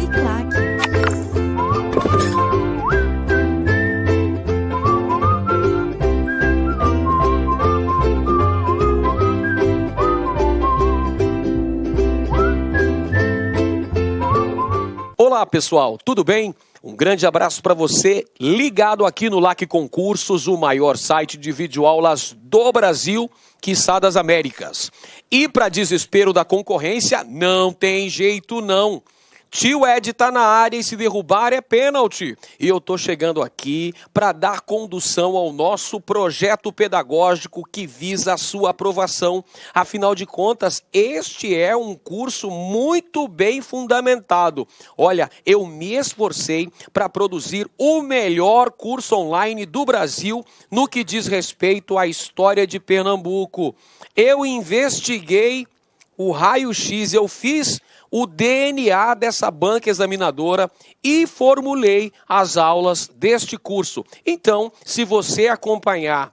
Uniclac. Olá pessoal, tudo bem? Um grande abraço para você ligado aqui no LAC Concursos, o maior site de videoaulas do Brasil, quiçá das Américas. E para desespero da concorrência, não tem jeito não. Tio Ed tá na área e se derrubar é pênalti. E eu tô chegando aqui para dar condução ao nosso projeto pedagógico que visa a sua aprovação. Afinal de contas, este é um curso muito bem fundamentado. Olha, eu me esforcei para produzir o melhor curso online do Brasil no que diz respeito à história de Pernambuco. Eu investiguei o raio-x, eu fiz o DNA dessa banca examinadora e formulei as aulas deste curso. Então, se você acompanhar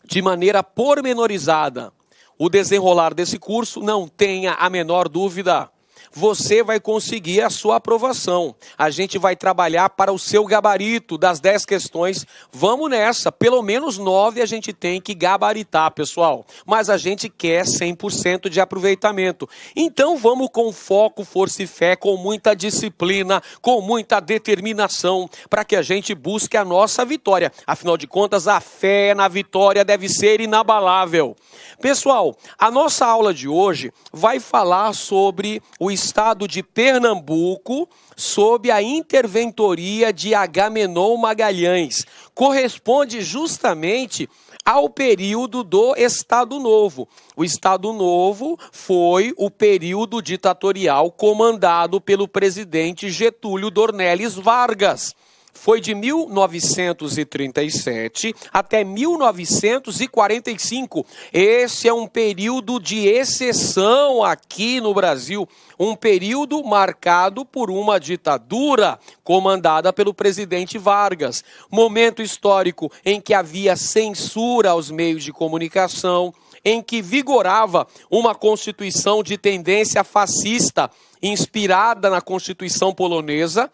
de maneira pormenorizada o desenrolar desse curso, não tenha a menor dúvida, você vai conseguir a sua aprovação. A gente vai trabalhar para o seu gabarito das 10 questões. Vamos nessa, pelo menos 9 a gente tem que gabaritar, pessoal. Mas a gente quer 100% de aproveitamento. Então vamos com foco, força e fé, com muita disciplina, com muita determinação, para que a gente busque a nossa vitória. Afinal de contas, a fé na vitória deve ser inabalável. Pessoal, a nossa aula de hoje vai falar sobre o estado de Pernambuco, sob a interventoria de Agamenon Magalhães. Corresponde justamente ao período do Estado Novo. O Estado Novo foi o período ditatorial comandado pelo presidente Getúlio Dornelles Vargas. Foi de 1937 até 1945. Esse é um período de exceção aqui no Brasil. Um período marcado por uma ditadura comandada pelo presidente Vargas. Momento histórico em que havia censura aos meios de comunicação, em que vigorava uma constituição de tendência fascista, inspirada na Constituição polonesa,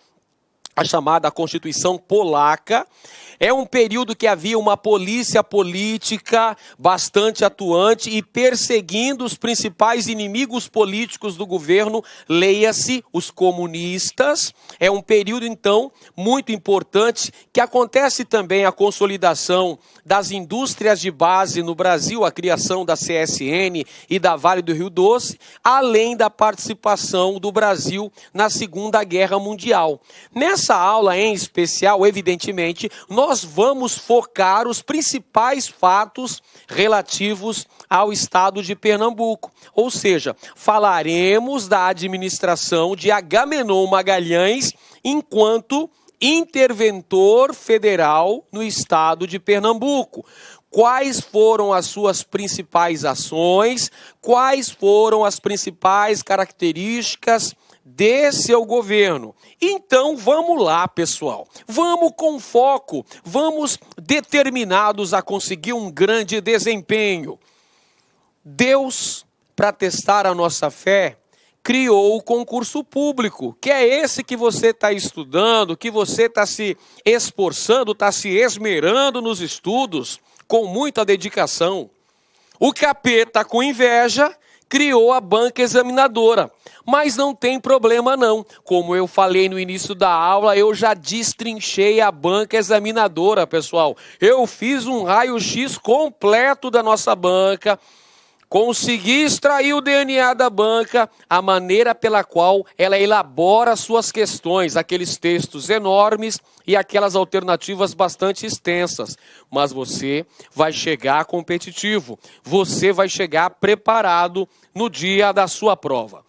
a chamada Constituição Polaca. É um período que havia uma polícia política bastante atuante e perseguindo os principais inimigos políticos do governo, leia-se os comunistas. É um período, então, muito importante, que acontece também a consolidação das indústrias de base no Brasil, a criação da CSN e da Vale do Rio Doce, além da participação do Brasil na Segunda Guerra Mundial. Nessa aula em especial, evidentemente, nós vamos focar os principais fatos relativos ao estado de Pernambuco. Ou seja, falaremos da administração de Agamenon Magalhães enquanto interventor federal no estado de Pernambuco. Quais foram as suas principais ações, quais foram as principais características de seu governo. Então vamos lá, pessoal, vamos com foco, vamos determinados a conseguir um grande desempenho. Deus, para testar a nossa fé, criou o concurso público, que é esse que você está estudando, que você está se esforçando, está se esmerando nos estudos, com muita dedicação. O capeta, com inveja, criou a banca examinadora. Mas não tem problema não. Como eu falei no início da aula, eu já destrinchei a banca examinadora, pessoal. Eu fiz um raio-x completo da nossa banca, consegui extrair o DNA da banca, a maneira pela qual ela elabora suas questões, aqueles textos enormes e aquelas alternativas bastante extensas. Mas você vai chegar competitivo, você vai chegar preparado no dia da sua prova.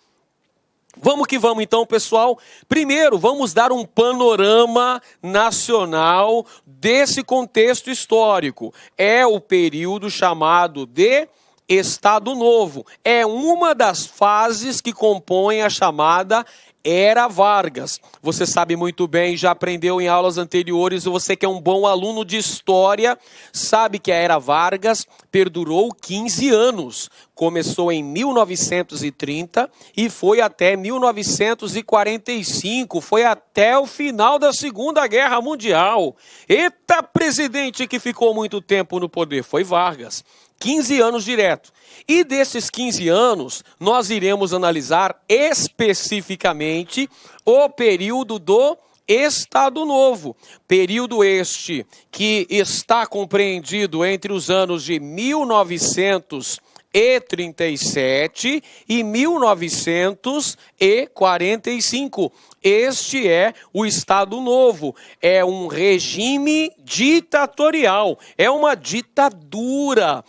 Vamos que vamos então, pessoal. Primeiro, vamos dar um panorama nacional desse contexto histórico. É o período chamado de Estado Novo. É uma das fases que compõem a chamada Era Vargas. Você sabe muito bem, já aprendeu em aulas anteriores, você que é um bom aluno de história, sabe que a Era Vargas perdurou 15 anos. Começou em 1930 e foi até 1945, foi até o final da Segunda Guerra Mundial. Eita, presidente que ficou muito tempo no poder, foi Vargas. 15 anos direto. E desses 15 anos, nós iremos analisar especificamente o período do Estado Novo. Período este que está compreendido entre os anos de 1937 e 1945. Este é o Estado Novo. É um regime ditatorial. É uma ditadura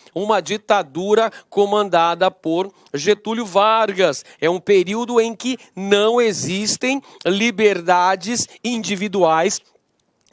comandada por Getúlio Vargas. É um período em que não existem liberdades individuais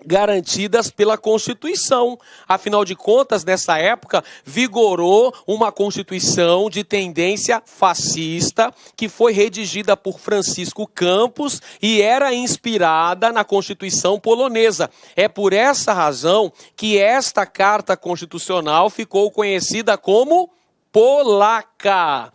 garantidas pela Constituição. Afinal de contas, nessa época, vigorou uma Constituição de tendência fascista que foi redigida por Francisco Campos e era inspirada na Constituição polonesa. É por essa razão que esta Carta Constitucional ficou conhecida como polaca.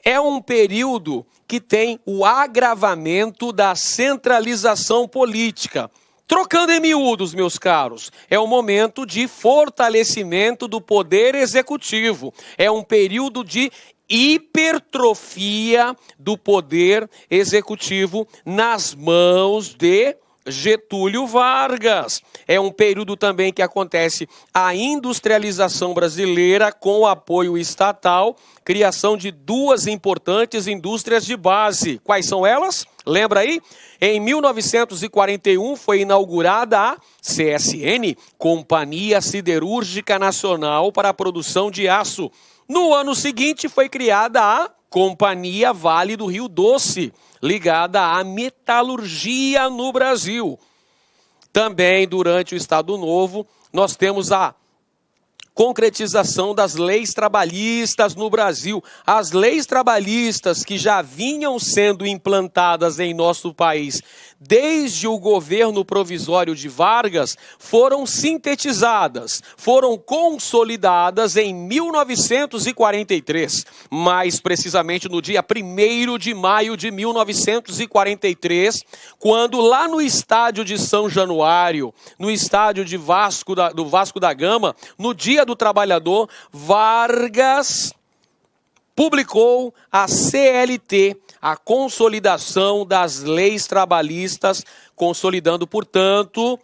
É um período que tem o agravamento da centralização política. Trocando em miúdos, meus caros, é um momento de fortalecimento do poder executivo. É um período de hipertrofia do poder executivo nas mãos de Getúlio Vargas. É um período também que acontece a industrialização brasileira com o apoio estatal, criação de duas importantes indústrias de base. Quais são elas? Lembra aí? Em 1941 foi inaugurada a CSN, Companhia Siderúrgica Nacional para a Produção de Aço. No ano seguinte foi criada a Companhia Vale do Rio Doce, ligada à metalurgia no Brasil. Também durante o Estado Novo nós temos a concretização das leis trabalhistas no Brasil. As leis trabalhistas que já vinham sendo implantadas em nosso país desde o governo provisório de Vargas foram sintetizadas, foram consolidadas em 1943, mais precisamente no dia 1º de maio de 1943, quando lá no estádio de São Januário, no estádio de do Vasco da Gama, no Dia do Trabalhador, Vargas publicou a CLT, a consolidação das leis trabalhistas, consolidando, portanto,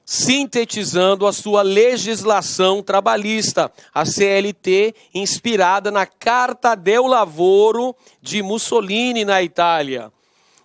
sintetizando a sua legislação trabalhista, a CLT inspirada na Carta del Lavoro de Mussolini na Itália.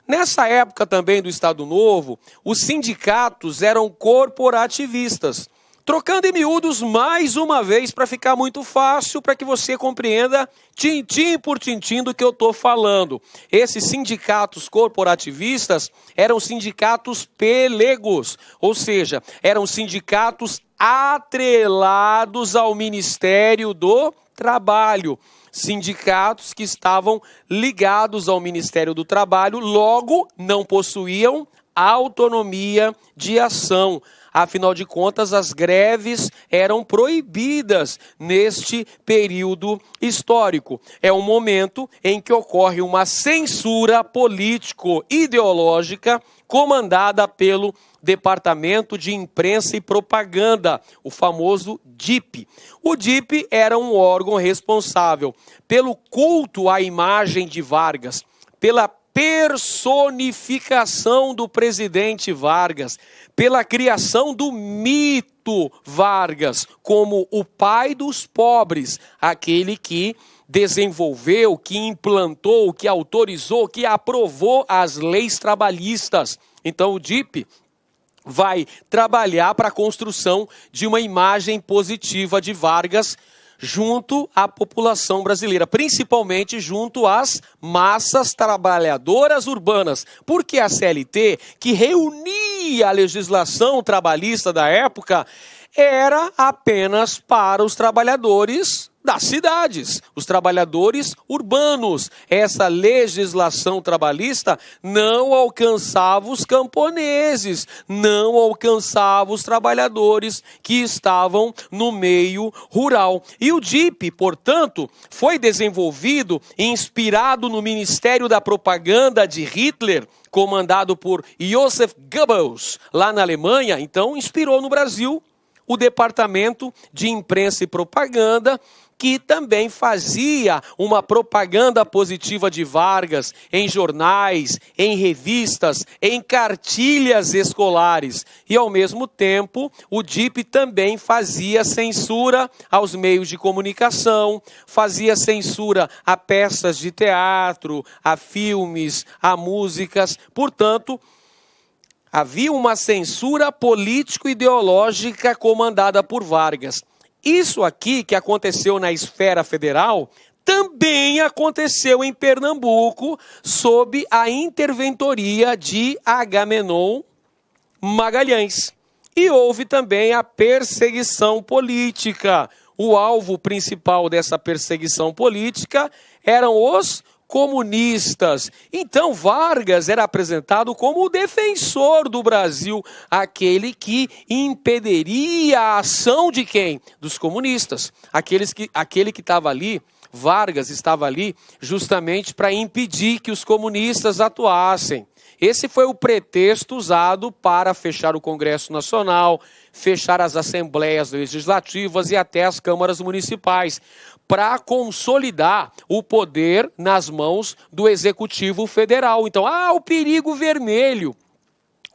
Nessa época também do Estado Novo, os sindicatos eram corporativistas. Trocando em miúdos mais uma vez para ficar muito fácil, para que você compreenda tintim por tintim do que eu estou falando. Esses sindicatos corporativistas eram sindicatos pelegos, ou seja, eram sindicatos atrelados ao Ministério do Trabalho. Sindicatos que estavam ligados ao Ministério do Trabalho, logo não possuíam autonomia de ação. Afinal de contas, as greves eram proibidas neste período histórico. É um momento em que ocorre uma censura político-ideológica comandada pelo Departamento de Imprensa e Propaganda, o famoso DIP. O DIP era um órgão responsável pelo culto à imagem de Vargas, pela personificação do presidente Vargas, pela criação do mito Vargas como o pai dos pobres, aquele que desenvolveu, que implantou, que autorizou, que aprovou as leis trabalhistas. Então o DIP vai trabalhar para a construção de uma imagem positiva de Vargas junto à população brasileira, principalmente junto às massas trabalhadoras urbanas, porque a CLT, que reunia a legislação trabalhista da época, era apenas para os trabalhadores das cidades, os trabalhadores urbanos. Essa legislação trabalhista não alcançava os camponeses, não alcançava os trabalhadores que estavam no meio rural. E o DIP, portanto, foi desenvolvido e inspirado no Ministério da Propaganda de Hitler, comandado por Joseph Goebbels, lá na Alemanha. Então, inspirou no Brasil o Departamento de Imprensa e Propaganda, que também fazia uma propaganda positiva de Vargas em jornais, em revistas, em cartilhas escolares. E, ao mesmo tempo, o DIP também fazia censura aos meios de comunicação, fazia censura a peças de teatro, a filmes, a músicas. Portanto, havia uma censura político-ideológica comandada por Vargas. Isso aqui que aconteceu na esfera federal também aconteceu em Pernambuco sob a interventoria de Agamenon Magalhães. E houve também a perseguição política. O alvo principal dessa perseguição política eram os comunistas. Então Vargas era apresentado como o defensor do Brasil, aquele que impediria a ação de quem? Dos comunistas. Aquele que estava ali, Vargas estava ali justamente para impedir que os comunistas atuassem. Esse foi o pretexto usado para fechar o Congresso Nacional, fechar as assembleias legislativas e até as câmaras municipais, para consolidar o poder nas mãos do Executivo Federal. Então, o perigo vermelho.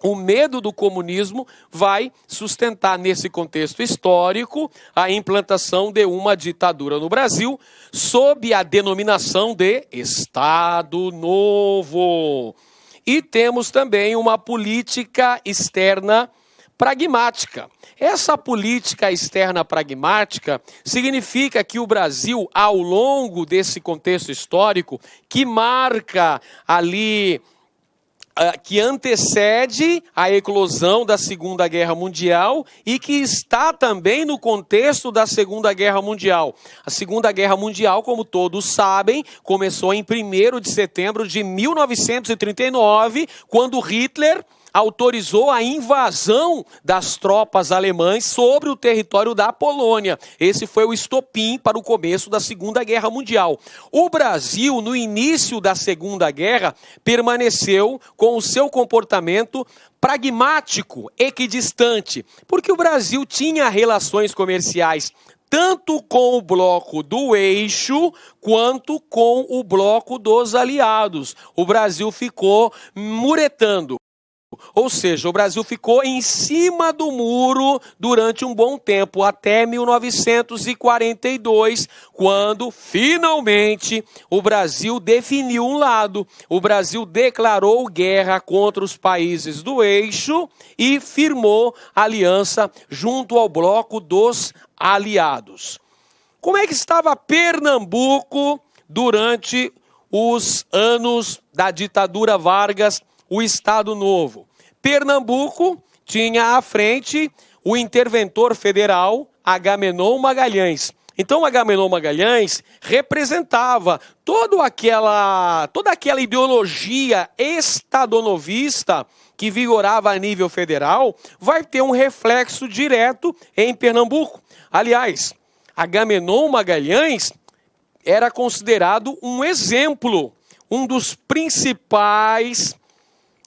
O medo do comunismo vai sustentar, nesse contexto histórico, a implantação de uma ditadura no Brasil, sob a denominação de Estado Novo. E temos também uma política externa pragmática. Essa política externa pragmática significa que o Brasil, ao longo desse contexto histórico, que marca ali, que antecede a eclosão da Segunda Guerra Mundial e que está também no contexto da Segunda Guerra Mundial. A Segunda Guerra Mundial, como todos sabem, começou em 1º de setembro de 1939, quando Hitler autorizou a invasão das tropas alemãs sobre o território da Polônia. Esse foi o estopim para o começo da Segunda Guerra Mundial. O Brasil, no início da Segunda Guerra, permaneceu com o seu comportamento pragmático, equidistante, porque o Brasil tinha relações comerciais tanto com o bloco do eixo, quanto com o bloco dos aliados. O Brasil ficou muretando. Ou seja, o Brasil ficou em cima do muro durante um bom tempo, até 1942, quando, finalmente, o Brasil definiu um lado. O Brasil declarou guerra contra os países do eixo e firmou aliança junto ao bloco dos aliados. Como é que estava Pernambuco durante os anos da ditadura Vargas, o Estado Novo? Pernambuco tinha à frente o interventor federal Agamenon Magalhães. Então Agamenon Magalhães representava toda aquela ideologia estadonovista que vigorava a nível federal, vai ter um reflexo direto em Pernambuco. Aliás, Agamenon Magalhães era considerado um exemplo, um dos principais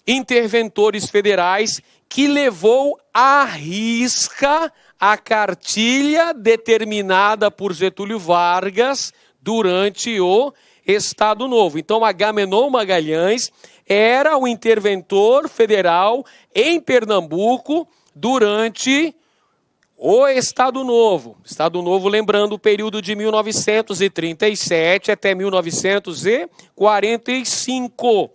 interventores federais que levou à risca a cartilha determinada por Getúlio Vargas durante o Estado Novo. Então, Agamenon Magalhães era o interventor federal em Pernambuco durante o Estado Novo. Estado Novo, lembrando o período de 1937 até 1945.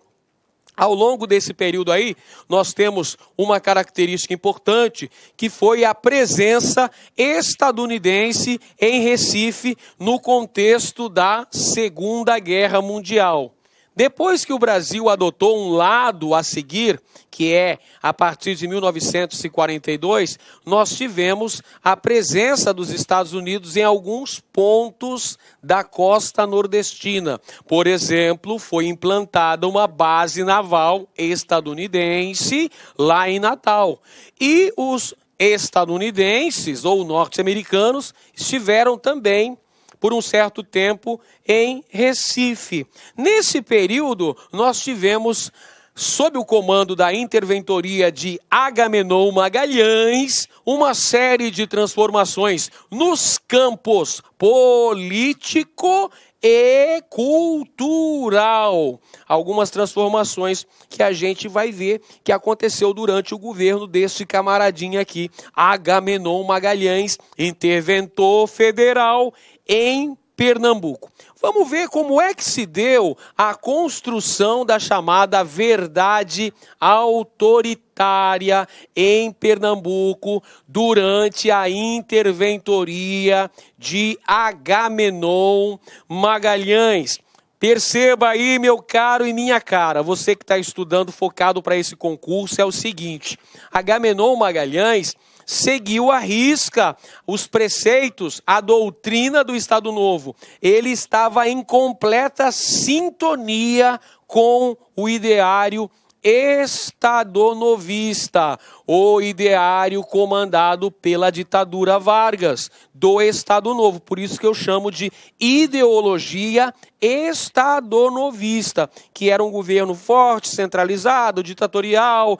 Ao longo desse período aí, nós temos uma característica importante, que foi a presença estadunidense em Recife no contexto da Segunda Guerra Mundial. Depois que o Brasil adotou um lado a seguir, que é a partir de 1942, nós tivemos a presença dos Estados Unidos em alguns pontos da costa nordestina. Por exemplo, foi implantada uma base naval estadunidense lá em Natal. E os estadunidenses ou norte-americanos estiveram também por um certo tempo em Recife. Nesse período, nós tivemos, sob o comando da interventoria de Agamenon Magalhães, uma série de transformações nos campos político e cultural. Algumas transformações que a gente vai ver que aconteceu durante o governo deste camaradinha aqui, Agamenon Magalhães, interventor federal em Pernambuco. Vamos ver como é que se deu a construção da chamada verdade autoritária em Pernambuco durante a interventoria de Agamenon Magalhães. Perceba aí, meu caro e minha cara, você que está estudando focado para esse concurso, é o seguinte: Agamenon Magalhães seguiu à risca os preceitos, a doutrina do Estado Novo. Ele estava em completa sintonia com o ideário estadonovista, o ideário comandado pela ditadura Vargas, do Estado Novo. Por isso que eu chamo de ideologia estadonovista, que era um governo forte, centralizado, ditatorial,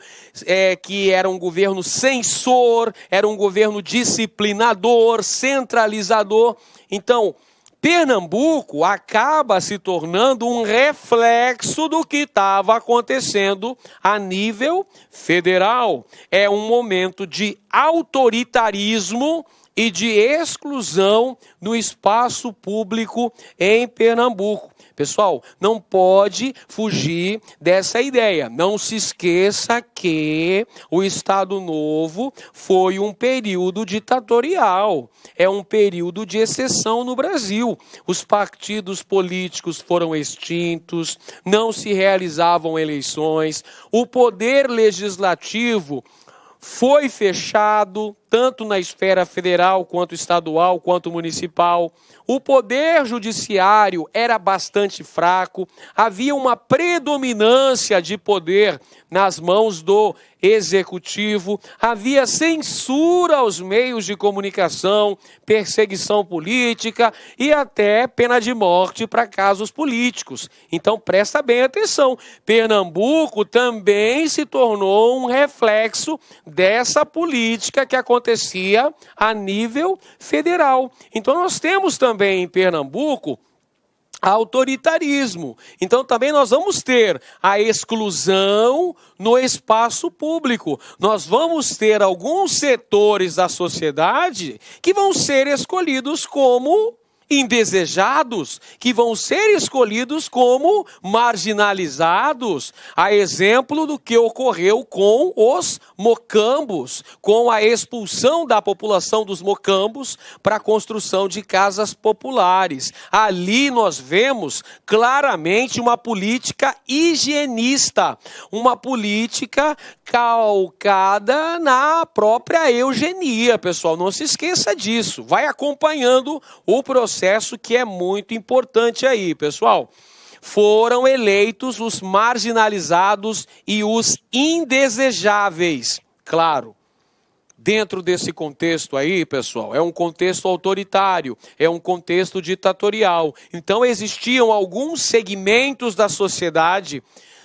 que era um governo censor, era um governo disciplinador, centralizador. Então, Pernambuco acaba se tornando um reflexo do que estava acontecendo a nível federal. É um momento de autoritarismo e de exclusão no espaço público em Pernambuco. Pessoal, não pode fugir dessa ideia. Não se esqueça que o Estado Novo foi um período ditatorial. É um período de exceção no Brasil. Os partidos políticos foram extintos, não se realizavam eleições, o poder legislativo foi fechado, tanto na esfera federal, quanto estadual, quanto municipal. O poder judiciário era bastante fraco, havia uma predominância de poder nas mãos do executivo, havia censura aos meios de comunicação, perseguição política e até pena de morte para casos políticos. Então presta bem atenção, Pernambuco também se tornou um reflexo dessa política que acontecia a nível federal. Então nós temos também em Pernambuco autoritarismo. Então também nós vamos ter a exclusão no espaço público. Nós vamos ter alguns setores da sociedade que vão ser escolhidos como indesejados, que vão ser escolhidos como marginalizados, a exemplo do que ocorreu com os mocambos, com a expulsão da população dos mocambos para a construção de casas populares. Ali nós vemos claramente uma política higienista, uma política calcada na própria eugenia, pessoal. Não se esqueça disso. Vai acompanhando o processo que é muito importante aí, pessoal. Foram eleitos os marginalizados e os indesejáveis. Claro, dentro desse contexto aí, pessoal, é um contexto autoritário, é um contexto ditatorial. Então existiam alguns segmentos da sociedade,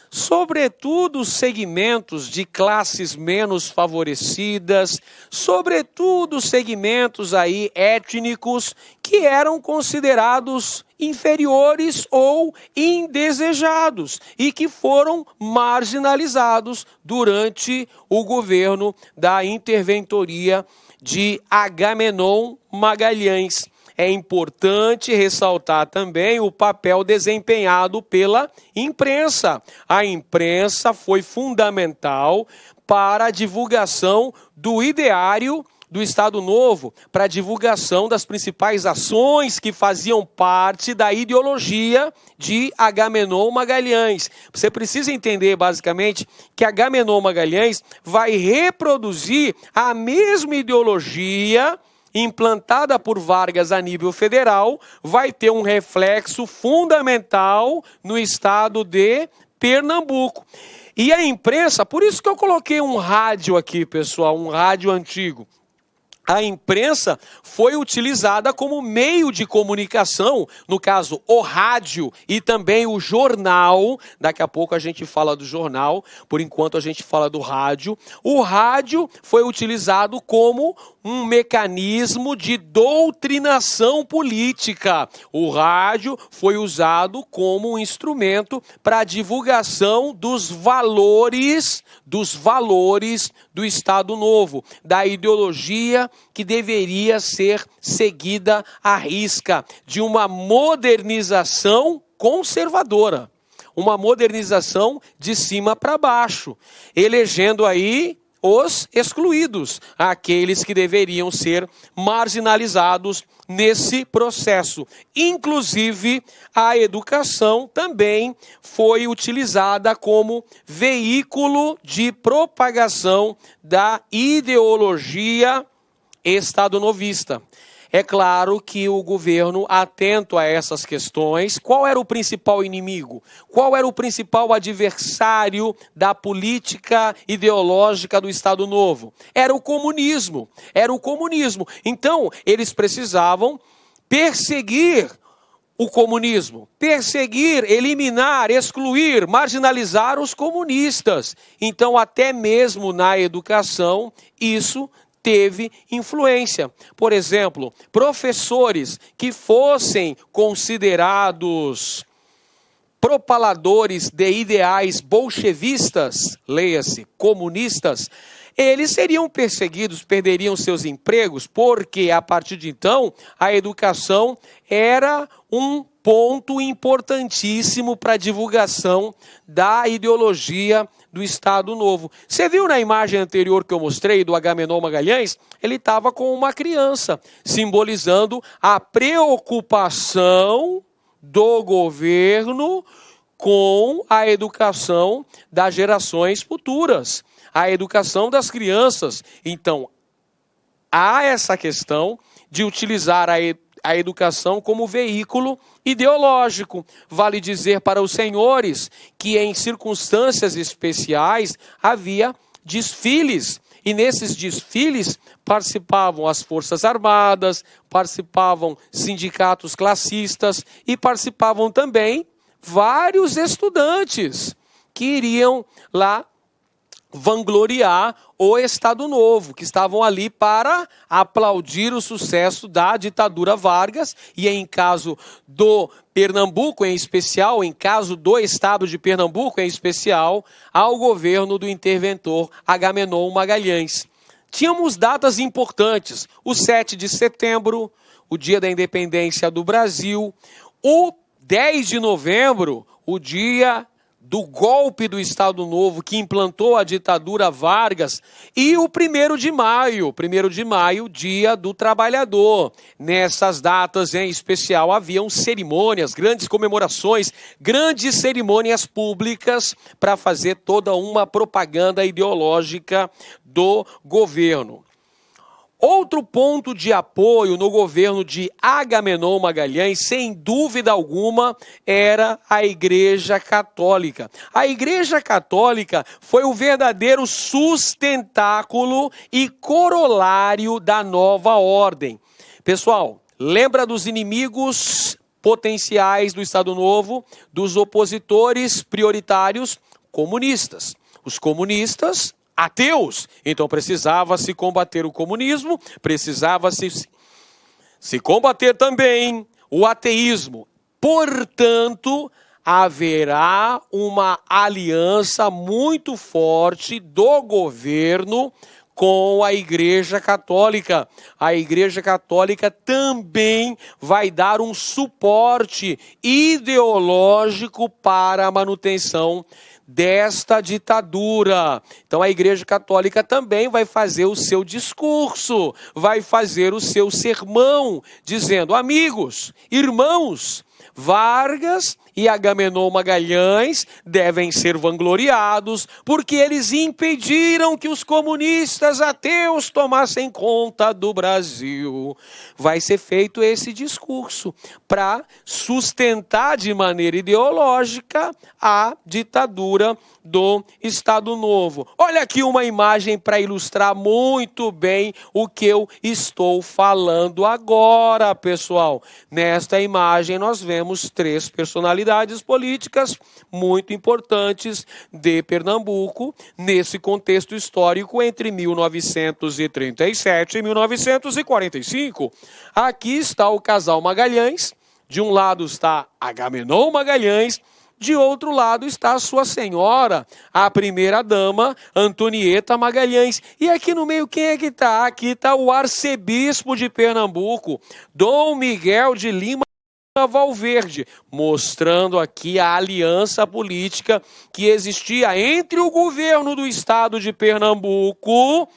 sobretudo segmentos de classes menos favorecidas, sobretudo segmentos aí étnicos que eram considerados inferiores ou indesejados e que foram marginalizados durante o governo da interventoria de Agamenon Magalhães. É importante ressaltar também o papel desempenhado pela imprensa. A imprensa foi fundamental para a divulgação do ideário do Estado Novo para divulgação das principais ações que faziam parte da ideologia de Agamenon Magalhães. Você precisa entender, basicamente, que Agamenon Magalhães vai reproduzir a mesma ideologia implantada por Vargas a nível federal, vai ter um reflexo fundamental no estado de Pernambuco. E a imprensa, por isso que eu coloquei um rádio aqui, pessoal, um rádio antigo. A imprensa foi utilizada como meio de comunicação, no caso, o rádio e também o jornal. Daqui a pouco a gente fala do jornal, por enquanto a gente fala do rádio. O rádio foi utilizado como um mecanismo de doutrinação política. O rádio foi usado como um instrumento para a divulgação dos valores do Estado Novo, da ideologia que deveria ser seguida à risca, de uma modernização conservadora, uma modernização de cima para baixo, elegendo aí os excluídos, aqueles que deveriam ser marginalizados nesse processo. Inclusive, a educação também foi utilizada como veículo de propagação da ideologia estadonovista. É claro que o governo, atento a essas questões, qual era o principal inimigo? Qual era o principal adversário da política ideológica do Estado Novo? Era o comunismo. Era o comunismo. Então, eles precisavam perseguir o comunismo, perseguir, eliminar, excluir, marginalizar os comunistas. Então, até mesmo na educação, isso teve influência. Por exemplo, professores que fossem considerados propaladores de ideais bolchevistas, leia-se, comunistas, eles seriam perseguidos, perderiam seus empregos, porque a partir de então a educação era um ponto importantíssimo para a divulgação da ideologia do Estado Novo. Você viu na imagem anterior que eu mostrei do Agamenon Magalhães? Ele estava com uma criança, simbolizando a preocupação do governo com a educação das gerações futuras, a educação das crianças. Então, há essa questão de utilizar a educação como veículo ideológico. Vale dizer para os senhores que em circunstâncias especiais havia desfiles, e nesses desfiles participavam as Forças Armadas, participavam sindicatos classistas e participavam também vários estudantes que iriam lá vangloriar o Estado Novo, que estavam ali para aplaudir o sucesso da ditadura Vargas, e em caso do Pernambuco em especial, em caso do Estado de Pernambuco em especial, ao governo do interventor Agamenon Magalhães. Tínhamos datas importantes, o 7 de setembro, o dia da independência do Brasil, o 10 de novembro, o dia do golpe do Estado Novo que implantou a ditadura Vargas, e o 1º de maio, dia do trabalhador. Nessas datas em especial haviam cerimônias, grandes comemorações, grandes cerimônias públicas para fazer toda uma propaganda ideológica do governo. Outro ponto de apoio no governo de Agamenon Magalhães, sem dúvida alguma, era a Igreja Católica. A Igreja Católica foi o verdadeiro sustentáculo e corolário da nova ordem. Pessoal, lembra dos inimigos potenciais do Estado Novo, dos opositores prioritários comunistas. Os comunistas ateus, então precisava-se combater o comunismo, precisava-se combater também o ateísmo. Portanto, haverá uma aliança muito forte do governo com a Igreja Católica. A Igreja Católica também vai dar um suporte ideológico para a manutenção desta ditadura. Então a Igreja Católica também vai fazer o seu discurso, vai fazer o seu sermão, dizendo: amigos, irmãos, Vargas e Agamenon Magalhães devem ser vangloriados porque eles impediram que os comunistas ateus tomassem conta do Brasil. Vai ser feito esse discurso para sustentar de maneira ideológica a ditadura do Estado Novo. Olha aqui uma imagem para ilustrar muito bem o que eu estou falando agora, pessoal. Nesta imagem nós vemos 3 personalidades políticas muito importantes de Pernambuco, nesse contexto histórico entre 1937 e 1945. Aqui está o casal Magalhães, de um lado está Agamenon Magalhães, de outro lado está a sua senhora, a primeira-dama, Antonieta Magalhães. E aqui no meio, quem é que está? Aqui está o arcebispo de Pernambuco, Dom Miguel de Lima Valverde, mostrando aqui a aliança política que existia entre o governo do estado de Pernambuco,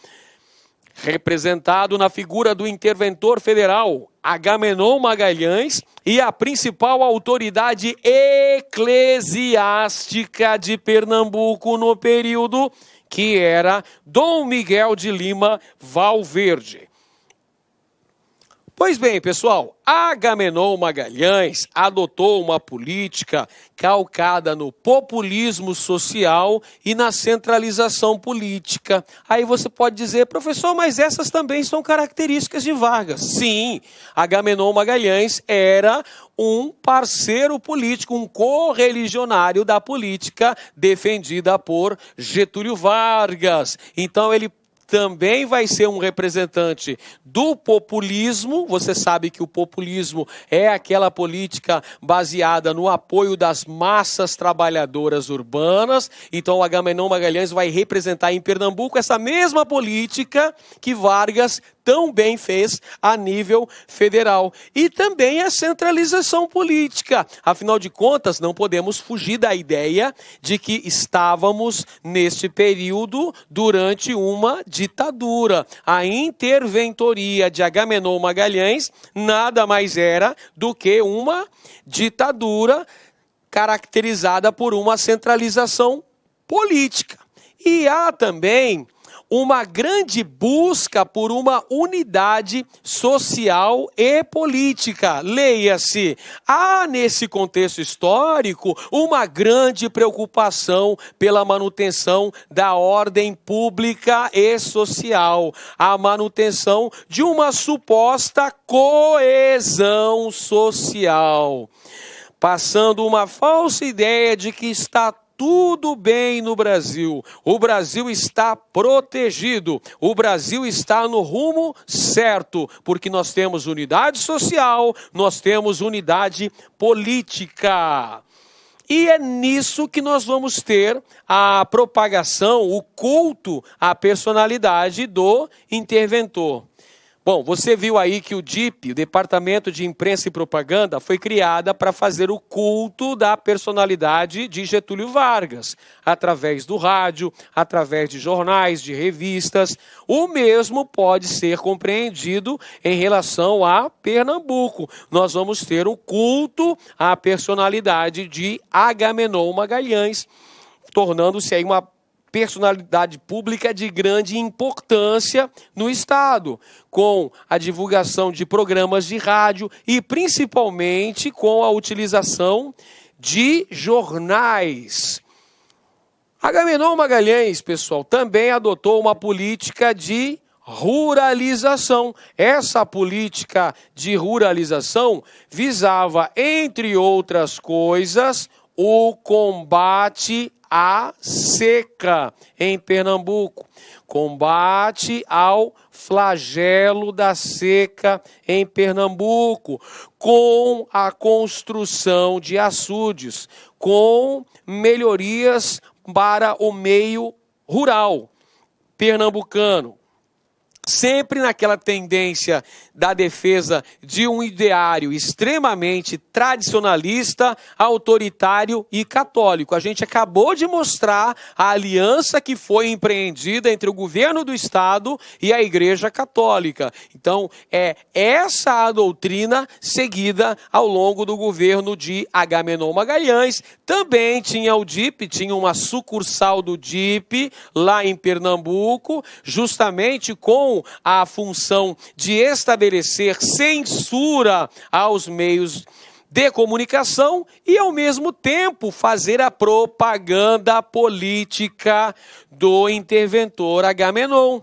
representado na figura do interventor federal Agamenon Magalhães, e a principal autoridade eclesiástica de Pernambuco no período, que era Dom Miguel de Lima Valverde. Pois bem, pessoal, Agamenon Magalhães adotou uma política calcada no populismo social e na centralização política. Aí você pode dizer: professor, mas essas também são características de Vargas. Sim, Agamenon Magalhães era um parceiro político, um correligionário da política defendida por Getúlio Vargas. Então ele também vai ser um representante do populismo. Você sabe que o populismo é aquela política baseada no apoio das massas trabalhadoras urbanas. Então o Agamenon Magalhães vai representar em Pernambuco essa mesma política que Vargas tão bem fez a nível federal. E também a centralização política. Afinal de contas, não podemos fugir da ideia de que estávamos neste período durante uma ditadura. A interventoria de Agamenon Magalhães nada mais era do que uma ditadura caracterizada por uma centralização política. E há também uma grande busca por uma unidade social e política. Leia-se, há nesse contexto histórico uma grande preocupação pela manutenção da ordem pública e social, a manutenção de uma suposta coesão social, passando uma falsa ideia de que está tudo bem no Brasil. O Brasil está protegido. O Brasil está no rumo certo, porque nós temos unidade social, nós temos unidade política. E é nisso que nós vamos ter a propagação, o culto à personalidade do interventor. Bom, você viu aí que o DIP, o Departamento de Imprensa e Propaganda, foi criada para fazer o culto da personalidade de Getúlio Vargas, através do rádio, através de jornais, de revistas. O mesmo pode ser compreendido em relação a Pernambuco. Nós vamos ter o culto à personalidade de Agamenon Magalhães, tornando-se aí uma personalidade pública de grande importância no Estado, com a divulgação de programas de rádio e principalmente com a utilização de jornais. Agamenon Magalhães, pessoal, também adotou uma política de ruralização. Essa política de ruralização visava, entre outras coisas, o combate à seca em Pernambuco, combate ao flagelo da seca em Pernambuco, com a construção de açudes, com melhorias para o meio rural pernambucano. sempre naquela tendência da defesa de um ideário extremamente tradicionalista, autoritário e católico. A gente acabou de mostrar a aliança que foi empreendida entre o governo do Estado e a Igreja Católica. Então, é essa a doutrina seguida ao longo do governo de Agamenon Magalhães. Também tinha o DIP, tinha uma sucursal do DIP lá em Pernambuco, justamente com a função de estabelecer censura aos meios de comunicação e, ao mesmo tempo, fazer a propaganda política do interventor Agamenon.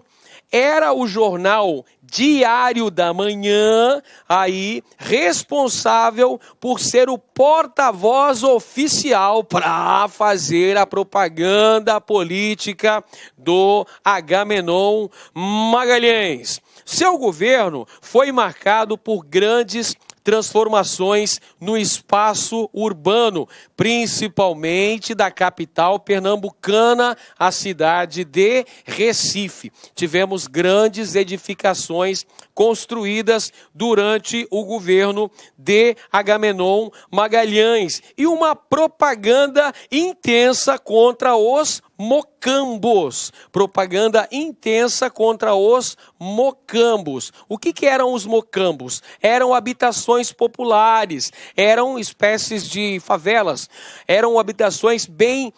Era o jornal Diário da Manhã, aí, responsável por ser o porta-voz oficial para fazer a propaganda política do Agamenon Magalhães. Seu governo foi marcado por grandes transformações no espaço urbano, principalmente da capital pernambucana, a cidade de Recife. Tivemos grandes edificações construídas durante o governo de Agamenon Magalhães e uma propaganda intensa contra os mocambos. Propaganda intensa contra os mocambos. O que eram os mocambos? Eram habitações populares, eram espécies de favelas, eram habitações bem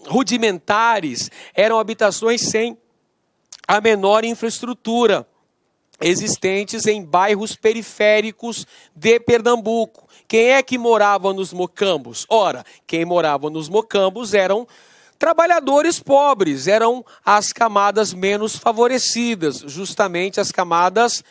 rudimentares, eram habitações sem a menor infraestrutura, existentes em bairros periféricos de Pernambuco. Quem é que morava nos mocambos? Ora, quem morava nos mocambos eram trabalhadores pobres, eram as camadas menos favorecidas, justamente as camadas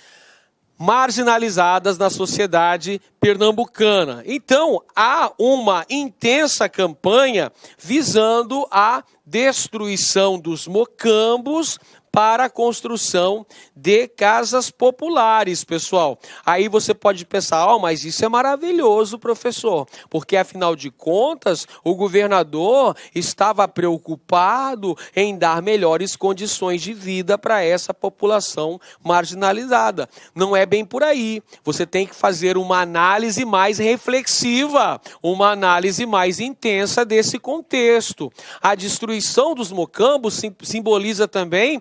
marginalizadas na sociedade pernambucana. Então, há uma intensa campanha visando a destruição dos mocambos para a construção de casas populares, pessoal. Aí você pode pensar, mas isso é maravilhoso, professor, porque afinal de contas, o governador estava preocupado em dar melhores condições de vida para essa população marginalizada. Não é bem por aí. Você tem que fazer uma análise mais reflexiva, uma análise mais intensa desse contexto. A destruição dos mocambos simboliza também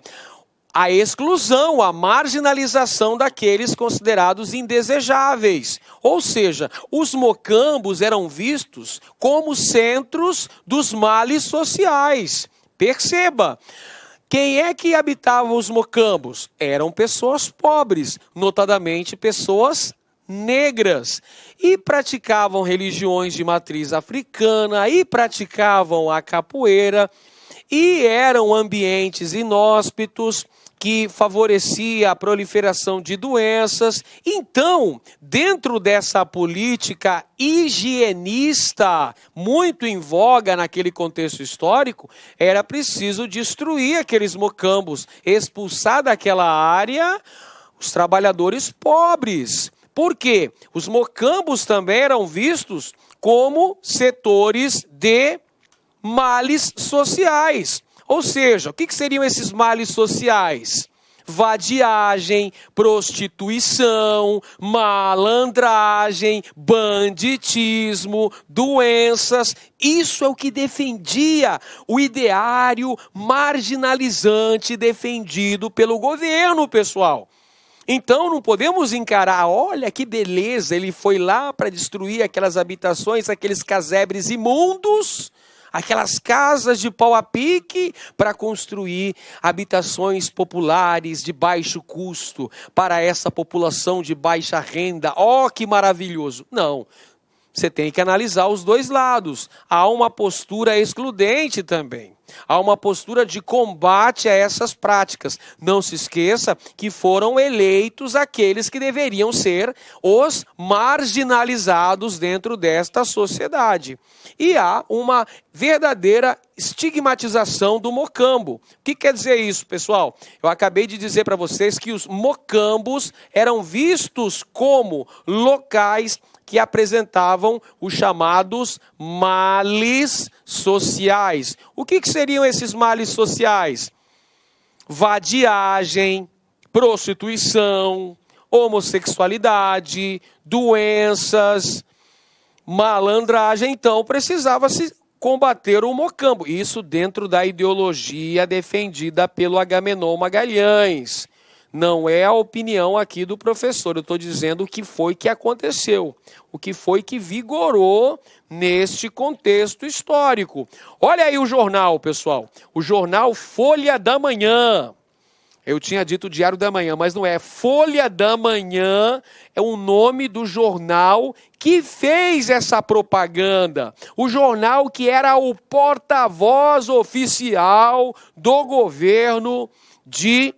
a exclusão, a marginalização daqueles considerados indesejáveis. Ou seja, os mocambos eram vistos como centros dos males sociais. Perceba, quem é que habitava os mocambos? Eram pessoas pobres, notadamente pessoas negras, e praticavam religiões de matriz africana, e praticavam a capoeira, e eram ambientes inóspitos, que favorecia a proliferação de doenças. Então, dentro dessa política higienista, muito em voga naquele contexto histórico, era preciso destruir aqueles mocambos, expulsar daquela área os trabalhadores pobres. Por quê? Os mocambos também eram vistos como setores de males sociais. Ou seja, o que seriam esses males sociais? Vadiagem, prostituição, malandragem, banditismo, doenças. Isso é o que defendia o ideário marginalizante defendido pelo governo, pessoal. Então não podemos encarar, olha que beleza, ele foi lá para destruir aquelas habitações, aqueles casebres imundos, aquelas casas de pau a pique para construir habitações populares de baixo custo para essa população de baixa renda. Oh, que maravilhoso! Não, você tem que analisar os dois lados. Há uma postura excludente também. Há uma postura de combate a essas práticas. Não se esqueça que foram eleitos aqueles que deveriam ser os marginalizados dentro desta sociedade. E há uma verdadeira estigmatização do mocambo. O que quer dizer isso, pessoal? Eu acabei de dizer para vocês que os mocambos eram vistos como locais que apresentavam os chamados males sociais. O que seriam esses males sociais? Vadiagem, prostituição, homossexualidade, doenças, malandragem. Então precisava-se combater o mocambo. Isso dentro da ideologia defendida pelo Agamenon Magalhães. Não é a opinião aqui do professor, eu estou dizendo o que foi que aconteceu, o que foi que vigorou neste contexto histórico. Olha aí o jornal, pessoal, o jornal Folha da Manhã. Eu tinha dito Diário da Manhã, mas não é. Folha da Manhã é o nome do jornal que fez essa propaganda. O jornal que era o porta-voz oficial do governo de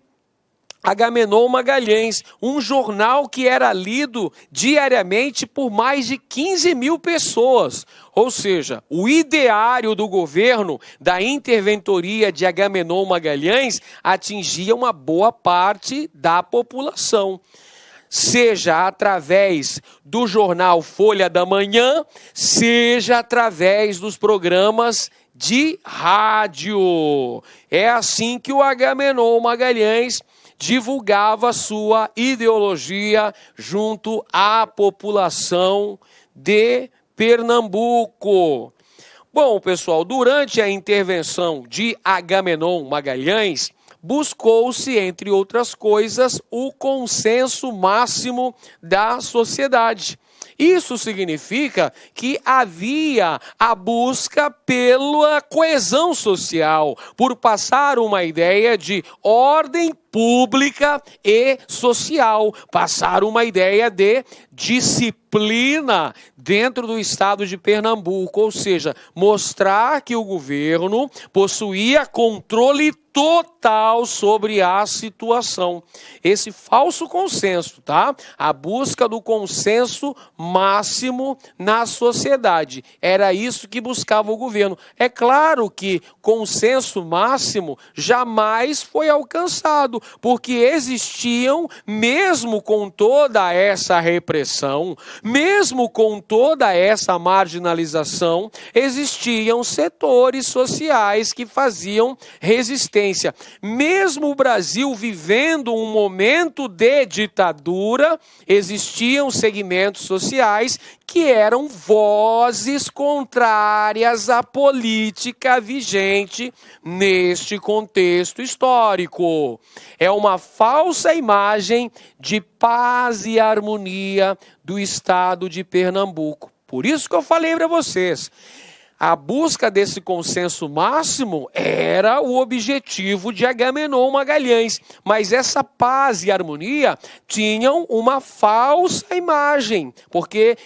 Agamenon Magalhães, um jornal que era lido diariamente por mais de 15 mil pessoas. Ou seja, o ideário do governo da interventoria de Agamenon Magalhães atingia uma boa parte da população. Seja através do jornal Folha da Manhã, seja através dos programas de rádio. É assim que o Agamenon Magalhães divulgava sua ideologia junto à população de Pernambuco. Bom, pessoal, durante a intervenção de Agamenon Magalhães, buscou-se, entre outras coisas, o consenso máximo da sociedade. Isso significa que havia a busca pela coesão social, por passar uma ideia de ordem pública e social, passar uma ideia de disciplina dentro do estado de Pernambuco, ou seja, mostrar que o governo possuía controle total sobre a situação. Esse falso consenso, tá? A busca do consenso máximo na sociedade. Era isso que buscava o governo. É claro que consenso máximo jamais foi alcançado, porque existiam, mesmo com toda essa repressão, mesmo com toda essa marginalização, existiam setores sociais que faziam resistência. Mesmo o Brasil vivendo um momento de ditadura, existiam segmentos sociais que eram vozes contrárias à política vigente neste contexto histórico. É uma falsa imagem de paz e harmonia do estado de Pernambuco. Por isso que eu falei para vocês, a busca desse consenso máximo era o objetivo de Agamenon Magalhães, mas essa paz e harmonia tinham uma falsa imagem, porque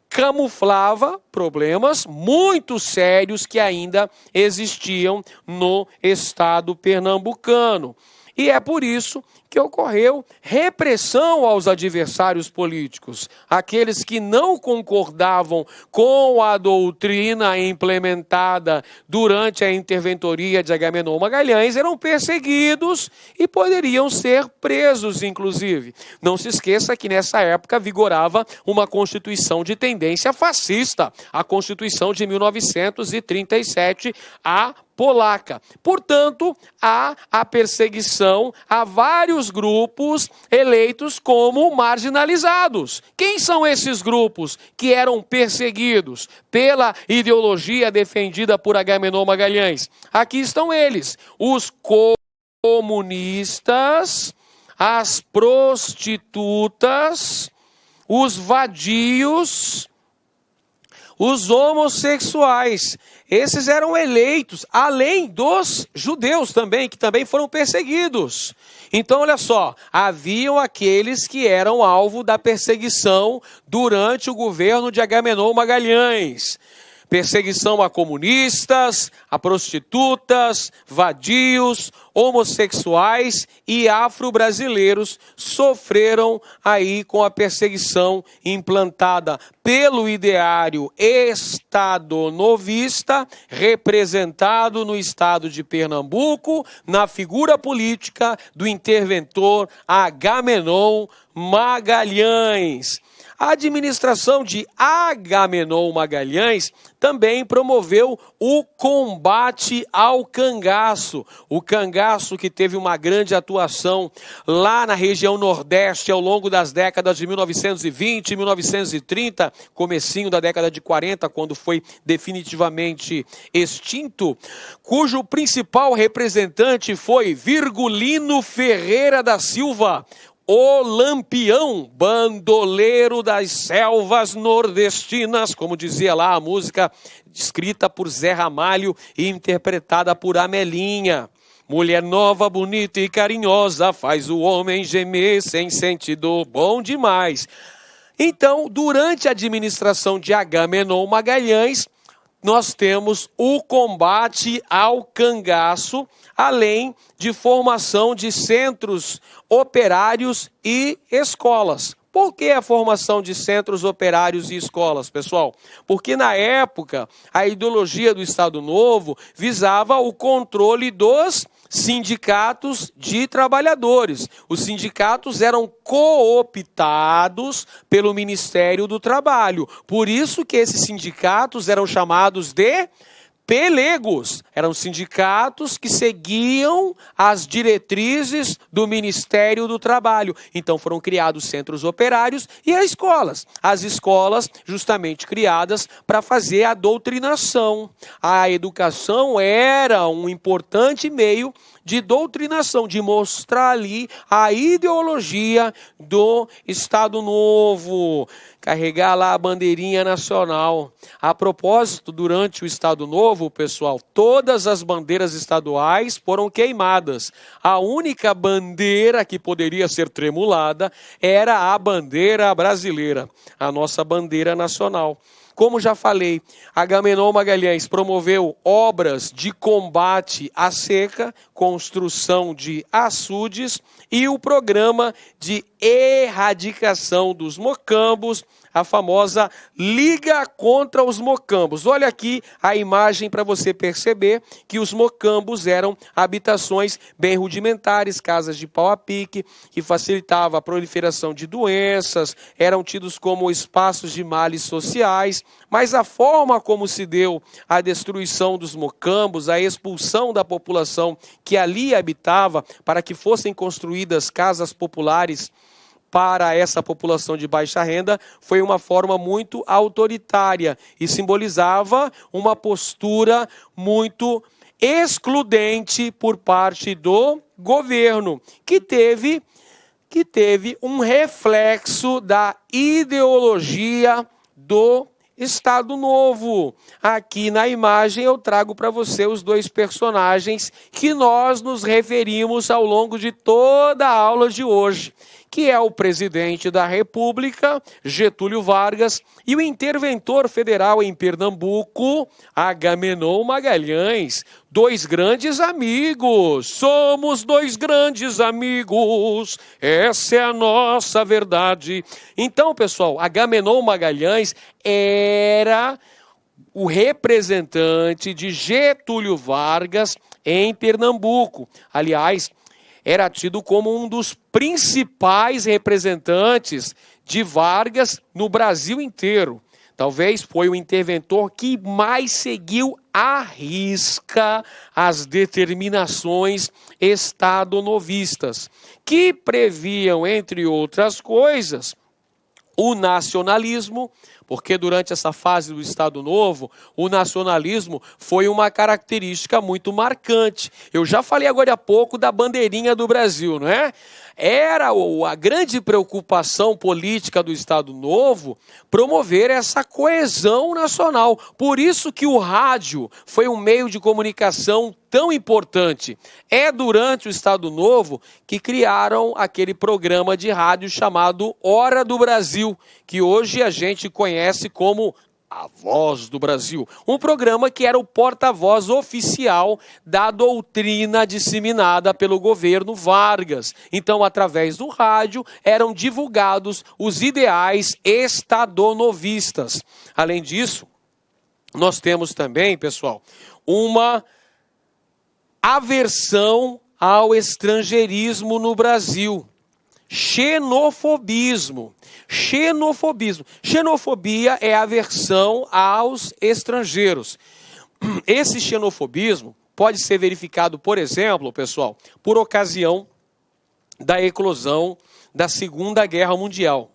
camuflava problemas muito sérios que ainda existiam no estado pernambucano. E é por isso que ocorreu repressão aos adversários políticos. Aqueles que não concordavam com a doutrina implementada durante a interventoria de Agamenon Magalhães eram perseguidos e poderiam ser presos, inclusive. Não se esqueça que nessa época vigorava uma constituição de tendência fascista, a Constituição de 1937, a polaca. Portanto, há a perseguição a vários grupos eleitos como marginalizados. Quem são esses grupos que eram perseguidos pela ideologia defendida por Agamenon Magalhães? Aqui estão eles, os comunistas, as prostitutas, os vadios, os homossexuais. Esses eram eleitos, além dos judeus também, que também foram perseguidos. Então, olha só, haviam aqueles que eram alvo da perseguição durante o governo de Agamenon Magalhães. Perseguição a comunistas, a prostitutas, vadios, homossexuais e afro-brasileiros sofreram aí com a perseguição implantada pelo ideário estadonovista, representado no estado de Pernambuco, na figura política do interventor Agamenon Magalhães. A administração de Agamenon Magalhães também promoveu o combate ao cangaço. O cangaço que teve uma grande atuação lá na região Nordeste ao longo das décadas de 1920 e 1930, comecinho da década de 40, quando foi definitivamente extinto, cujo principal representante foi Virgulino Ferreira da Silva, o Lampião, bandoleiro das selvas nordestinas, como dizia lá a música escrita por Zé Ramalho e interpretada por Amelinha. Mulher nova, bonita e carinhosa, faz o homem gemer sem sentido, bom demais. Então, durante a administração de Agamenon Magalhães, nós temos o combate ao cangaço, além de formação de centros operários e escolas. Por que a formação de centros operários e escolas, pessoal? Porque na época, a ideologia do Estado Novo visava o controle dos sindicatos de trabalhadores. Os sindicatos eram cooptados pelo Ministério do Trabalho. Por isso que esses sindicatos eram chamados de pelegos. Eram sindicatos que seguiam as diretrizes do Ministério do Trabalho. Então foram criados centros operários e as escolas. As escolas justamente criadas para fazer a doutrinação. A educação era um importante meio de doutrinação, de mostrar ali a ideologia do Estado Novo, carregar lá a bandeirinha nacional. A propósito, durante o Estado Novo, pessoal, todas as bandeiras estaduais foram queimadas. A única bandeira que poderia ser tremulada era a bandeira brasileira, a nossa bandeira nacional. Como já falei, Agamenon Magalhães promoveu obras de combate à seca, construção de açudes e o programa de erradicação dos mocambos, a famosa Liga contra os Mocambos. Olha aqui a imagem para você perceber que os mocambos eram habitações bem rudimentares, casas de pau a pique, que facilitava a proliferação de doenças, eram tidos como espaços de males sociais, mas a forma como se deu a destruição dos mocambos, a expulsão da população que ali habitava para que fossem construídas casas populares para essa população de baixa renda, foi uma forma muito autoritária e simbolizava uma postura muito excludente por parte do governo, que teve um reflexo da ideologia do Estado Novo. Aqui na imagem eu trago para você os dois personagens que nós nos referimos ao longo de toda a aula de hoje, que é o presidente da República, Getúlio Vargas, e o interventor federal em Pernambuco, Agamenon Magalhães. Dois grandes amigos, somos dois grandes amigos, essa é a nossa verdade. Então, pessoal, Agamenon Magalhães era o representante de Getúlio Vargas em Pernambuco. Aliás, era tido como um dos principais representantes de Vargas no Brasil inteiro. Talvez foi o interventor que mais seguiu à risca as determinações estado-novistas, que previam, entre outras coisas, o nacionalismo, porque durante essa fase do Estado Novo, o nacionalismo foi uma característica muito marcante. Eu já falei agora há pouco da bandeirinha do Brasil, não é? Era a grande preocupação política do Estado Novo promover essa coesão nacional. Por isso que o rádio foi um meio de comunicação tão importante. É durante o Estado Novo que criaram aquele programa de rádio chamado Hora do Brasil, que hoje a gente conhece como A Voz do Brasil, um programa que era o porta-voz oficial da doutrina disseminada pelo governo Vargas. Então, através do rádio, eram divulgados os ideais estadonovistas. Além disso, nós temos também, pessoal, uma aversão ao estrangeirismo no Brasil. xenofobismo. Xenofobia é aversão aos estrangeiros. Esse xenofobismo pode ser verificado, por exemplo, pessoal, por ocasião da eclosão da Segunda Guerra Mundial.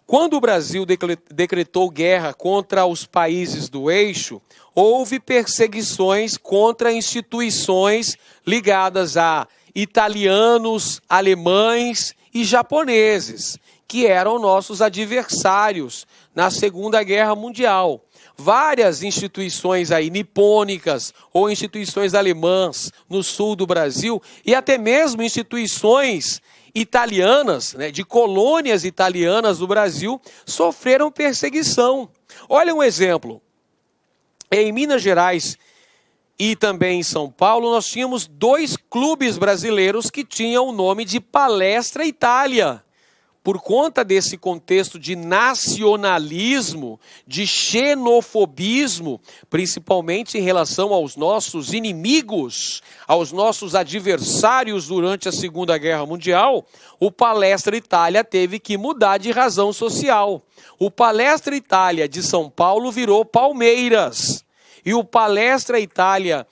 Quando o Brasil decretou guerra contra os países do eixo, houve perseguições contra instituições ligadas a italianos, alemães e japoneses, que eram nossos adversários na Segunda Guerra Mundial. Várias instituições aí nipônicas ou instituições alemãs no sul do Brasil e até mesmo instituições italianas, né, de colônias italianas do Brasil, sofreram perseguição. Olha um exemplo. Em Minas Gerais e também em São Paulo, nós tínhamos 2 clubes brasileiros que tinham o nome de Palestra Itália. Por conta desse contexto de nacionalismo, de xenofobismo, principalmente em relação aos nossos inimigos, aos nossos adversários durante a Segunda Guerra Mundial, o Palestra Itália teve que mudar de razão social. O Palestra Itália de São Paulo virou Palmeiras. E o Palestra Itália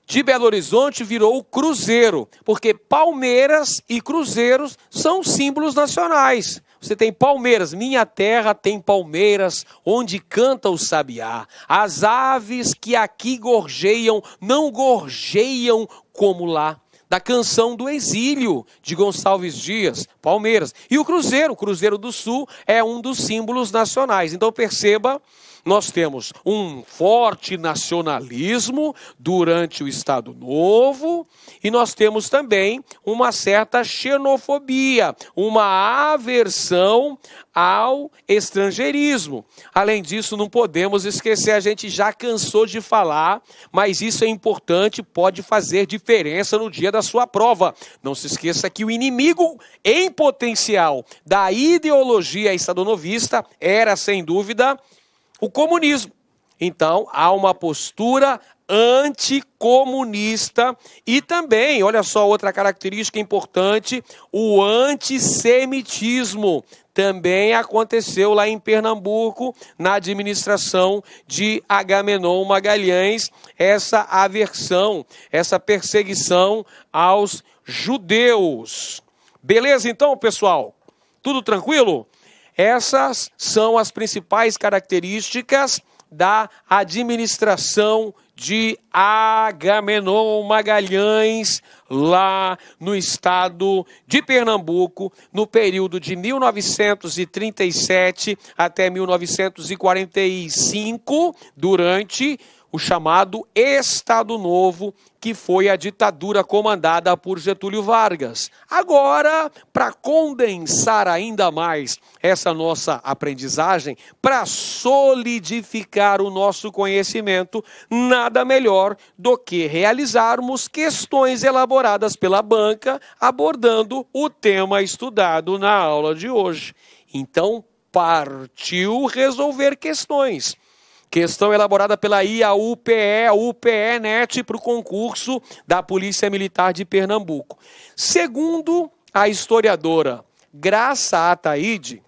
de Belo Horizonte virou o Cruzeiro, porque Palmeiras e Cruzeiros são símbolos nacionais. Você tem Palmeiras, minha terra tem palmeiras, onde canta o sabiá. As aves que aqui gorjeiam, não gorjeiam como lá. Da canção do exílio de Gonçalves Dias, Palmeiras. E o Cruzeiro do Sul é um dos símbolos nacionais. Então perceba, nós temos um forte nacionalismo durante o Estado Novo e nós temos também uma certa xenofobia, uma aversão ao estrangeirismo. Além disso, não podemos esquecer, a gente já cansou de falar, mas isso é importante, pode fazer diferença no dia da sua prova. Não se esqueça que o inimigo em potencial da ideologia estadonovista era, sem dúvida, o comunismo. Então, há uma postura anticomunista e também, olha só outra característica importante, o antissemitismo. Também aconteceu lá em Pernambuco, na administração de Agamenon Magalhães, essa aversão, essa perseguição aos judeus. Beleza então, pessoal? Tudo tranquilo? Essas são as principais características da administração de Agamenon Magalhães, lá no estado de Pernambuco, no período de 1937 até 1945, durante o chamado Estado Novo, que foi a ditadura comandada por Getúlio Vargas. Agora, para condensar ainda mais essa nossa aprendizagem, para solidificar o nosso conhecimento, nada melhor do que realizarmos questões elaboradas pela banca, abordando o tema estudado na aula de hoje. Então, partiu resolver questões. Questão elaborada pela IAUPE, a UPE-NET, para o concurso da Polícia Militar de Pernambuco. Segundo a historiadora Graça Ataíde,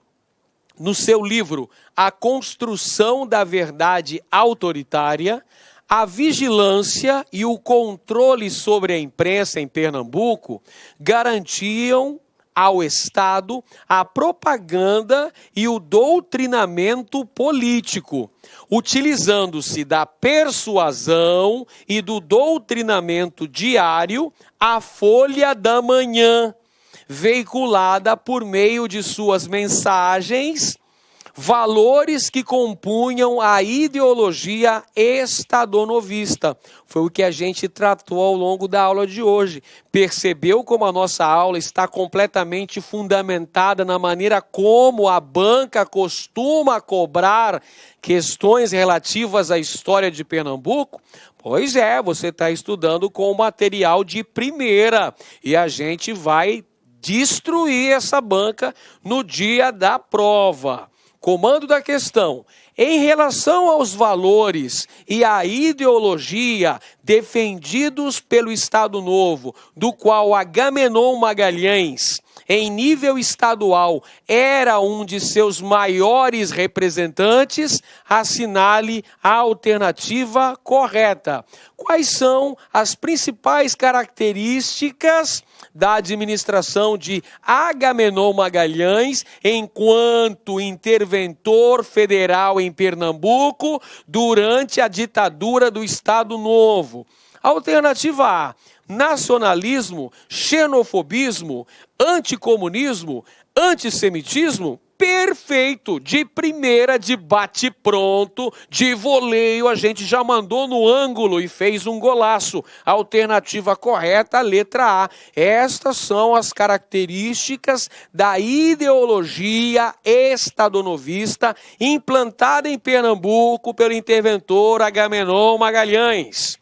no seu livro A Construção da Verdade Autoritária, a vigilância e o controle sobre a imprensa em Pernambuco garantiam ao Estado a propaganda e o doutrinamento político, utilizando-se da persuasão e do doutrinamento diário, a Folha da Manhã, veiculada por meio de suas mensagens, valores que compunham a ideologia estadonovista. Foi o que a gente tratou ao longo da aula de hoje. Percebeu como a nossa aula está completamente fundamentada na maneira como a banca costuma cobrar questões relativas à história de Pernambuco? Pois é, você está estudando com material de primeira e a gente vai destruir essa banca no dia da prova. Comando da questão: em relação aos valores e à ideologia defendidos pelo Estado Novo, do qual Agamenon Magalhães em nível estadual, era um de seus maiores representantes, assinale a alternativa correta. Quais são as principais características da administração de Agamenon Magalhães enquanto interventor federal em Pernambuco durante a ditadura do Estado Novo? Alternativa A: nacionalismo, xenofobismo, anticomunismo, antissemitismo. Perfeito, de primeira, de bate-pronto, de voleio, a gente já mandou no ângulo e fez um golaço. Alternativa correta, letra A. Estas são as características da ideologia estadonovista implantada em Pernambuco pelo interventor Agamenon Magalhães.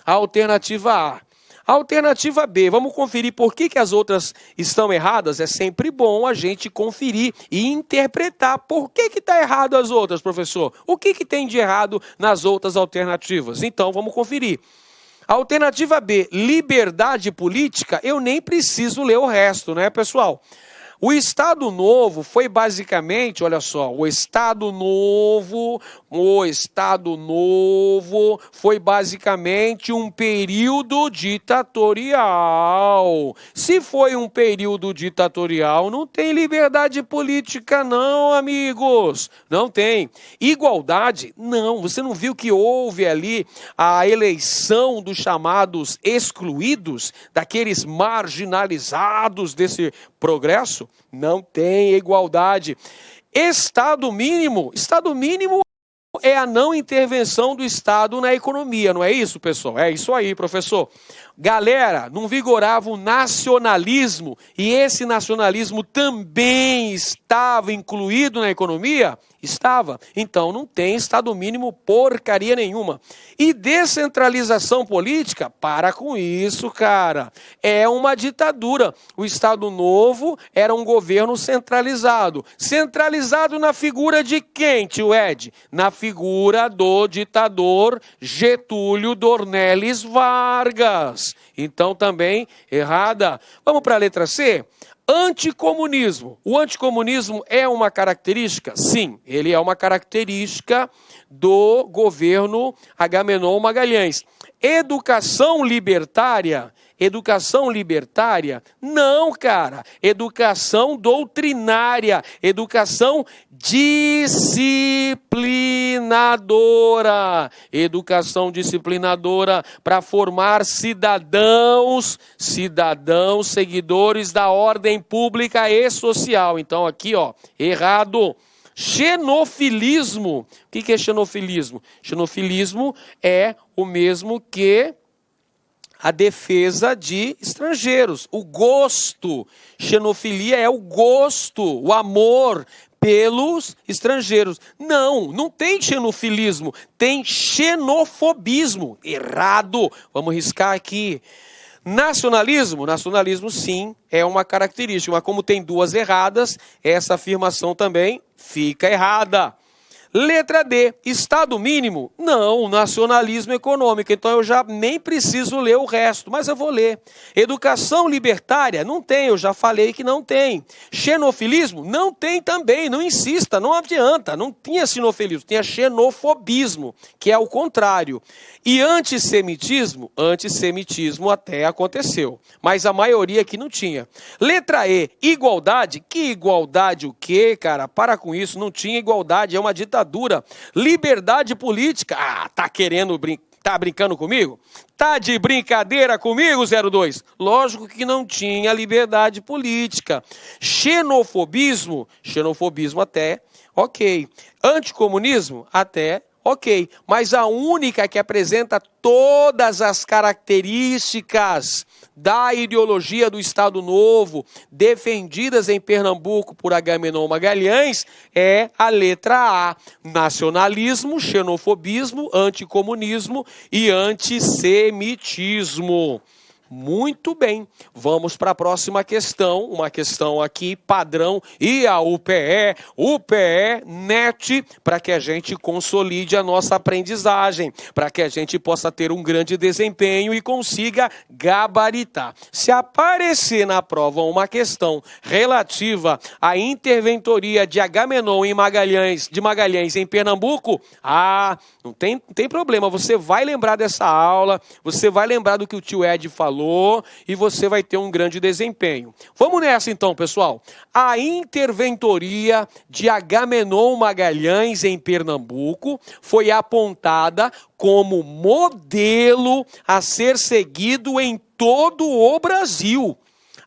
Alternativa A. Alternativa B, vamos conferir por que as outras estão erradas. É sempre bom a gente conferir e interpretar por que está errado as outras, professor. O que tem de errado nas outras alternativas? Então, vamos conferir. Alternativa B, liberdade política, eu nem preciso ler o resto, né, pessoal? O Estado Novo foi basicamente, olha só, o Estado Novo foi basicamente um período ditatorial. Se foi um período ditatorial, não tem liberdade política não, amigos. Não tem. Igualdade? Não. Você não viu que houve ali a eleição dos chamados excluídos, daqueles marginalizados desse progresso? Não tem igualdade. Estado mínimo é a não intervenção do Estado na economia, não é isso, pessoal? É isso aí, professor. Galera, não vigorava o nacionalismo e esse nacionalismo também estava incluído na economia? Estava. Então não tem Estado mínimo porcaria nenhuma. E descentralização política? Para com isso, cara. É uma ditadura. O Estado Novo era um governo centralizado. Centralizado na figura de quem, tio Ed? Na figura do ditador Getúlio Dornelles Vargas. Então também errada. Vamos para a letra C? Anticomunismo. O anticomunismo é uma característica? Sim, ele é uma característica do governo Agamenon Magalhães. Educação libertária? Educação libertária? Não, cara. Educação doutrinária. Educação disciplinadora. Educação disciplinadora para formar cidadãos seguidores da ordem pública e social. Então aqui, ó, errado. Xenofilismo. O que é xenofilismo? Xenofilismo é o mesmo que a defesa de estrangeiros. O gosto. Xenofilia é o gosto, o amor pelos estrangeiros. Não tem xenofilismo, tem xenofobismo. Errado. Vamos riscar aqui. Nacionalismo? Nacionalismo, sim, é uma característica, mas como tem duas erradas, essa afirmação também fica errada. Letra D, Estado mínimo? Não, nacionalismo econômico, então eu já nem preciso ler o resto, mas eu vou ler. Educação libertária? Não tem, eu já falei que não tem. Xenofilismo? Não tem também, não insista, não adianta, não tinha xenofilismo, tinha xenofobismo, que é o contrário. E antissemitismo? Antissemitismo até aconteceu, mas a maioria aqui não tinha. Letra E, igualdade? Que igualdade o quê, cara? Para com isso, não tinha igualdade, é uma ditadura. Liberdade política? Ah, tá querendo tá brincando comigo? Tá de brincadeira comigo, 02? Lógico que não tinha liberdade política. Xenofobismo? Xenofobismo até, ok. Anticomunismo? Até, ok. Mas a única que apresenta todas as características da ideologia do Estado Novo, defendidas em Pernambuco por Agamenon Magalhães, é a letra A. Nacionalismo, xenofobismo, anticomunismo e antissemitismo. Muito bem, vamos para a próxima questão, uma questão aqui padrão, e a UPE NET, para que a gente consolide a nossa aprendizagem, para que a gente possa ter um grande desempenho e consiga gabaritar. Se aparecer na prova uma questão relativa à interventoria de Agamenon de Magalhães em Pernambuco, não tem problema, você vai lembrar dessa aula, você vai lembrar do que o tio Ed falou, e você vai ter um grande desempenho. Vamos nessa então, pessoal. A interventoria de Agamenon Magalhães em Pernambuco foi apontada como modelo a ser seguido em todo o Brasil.